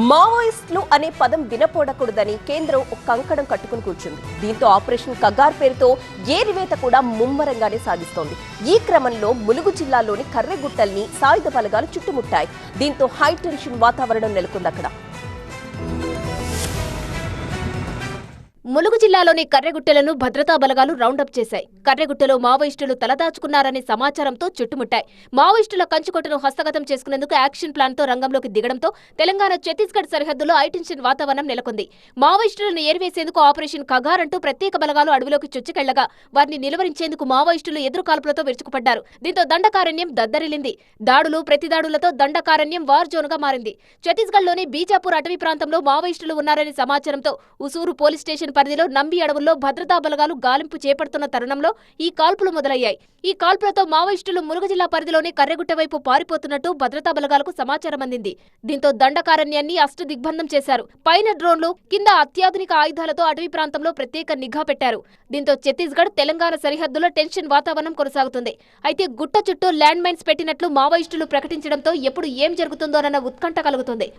మావోయిస్టులు అనే పదం వినపడకూడదని కేంద్రం ఒక కంకణం కట్టుకుని కూర్చుంది. దీంతో ఆపరేషన్ కగార్ పేరుతో ఏరివేత కూడా ముమ్మరంగానే సాగిస్తోంది. ఈ క్రమంలో ములుగు జిల్లాలోని కర్రెగుట్టల్ని సాయుధ బలగాలు చుట్టుముట్టాయి. దీంతో హై టెన్షన్ వాతావరణం నెలకొంది అక్కడ. ములుగు జిల్లాలోని కర్రెగుట్టలను భద్రతా బలగాలు రౌండప్ చేశాయి. కర్రెగుట్టలో మావోయిస్టులు తలదాచుకున్నారనే సమాచారంతో చుట్టుముట్టాయి. మావోయిస్టుల కంచుకొట్టను హస్తగతం చేసుకునేందుకు యాక్షన్ ప్లాన్ తో రంగంలోకి దిగడంతో తెలంగాణ ఛత్తీస్గఢ్ సరిహద్దులో హైటెన్షన్ వాతావరణం నెలకొంది. మావోయిస్టులను ఏరివేసేందుకు ఆపరేషన్ కగార్ అంటూ ప్రత్యేక బలగాలు అడవిలోకి చొచ్చుకెళ్లగా వారిని నిలువరించేందుకు మావోయిస్టులు ఎదురుకాల్పులతో విరుచుకుపడ్డారు. దీంతో దండకారణ్యం దద్దరిల్లింది. దాడులు ప్రతిదాడులతో దండకారణ్యం వార్ జోన్ గా మారింది. ఛత్తీస్గఢ్లోని బీజాపూర్ అటవీ ప్రాంతంలో మావోయిస్టులు ఉన్నారనే సమాచారంతో ఉసూరు పోలీస్ స్టేషన్ పరిధిలో నంబి అడవుల్లో భద్రతా బలగాలు గాలింపు చేపడుతున్న తరుణంలో ఈ కాల్పులు మొదలయ్యాయి. ఈ కాల్పులతో మావోయిస్టులు ములుగు జిల్లా పరిధిలోని కర్రెగుట్ట వైపు పారిపోతున్నట్టు భద్రతా బలగాలకు సమాచారం అందింది. దీంతో దండకారణ్యాన్ని అష్టదిగ్బంధం చేశారు. పైన డ్రోన్లు, కింద అత్యాధునిక ఆయుధాలతో అటవీ ప్రాంతంలో ప్రత్యేక నిఘా పెట్టారు. దీంతో ఛత్తీస్గఢ్, తెలంగాణ సరిహద్దులో టెన్షన్ వాతావరణం కొనసాగుతుంది. అయితే గుట్ట చుట్టూ ల్యాండ్ మైన్స్ పెట్టినట్లు మావోయిస్టులు ప్రకటించడంతో ఎప్పుడు ఏం జరుగుతుందోనన్న ఉత్కంఠ కలుగుతుంది.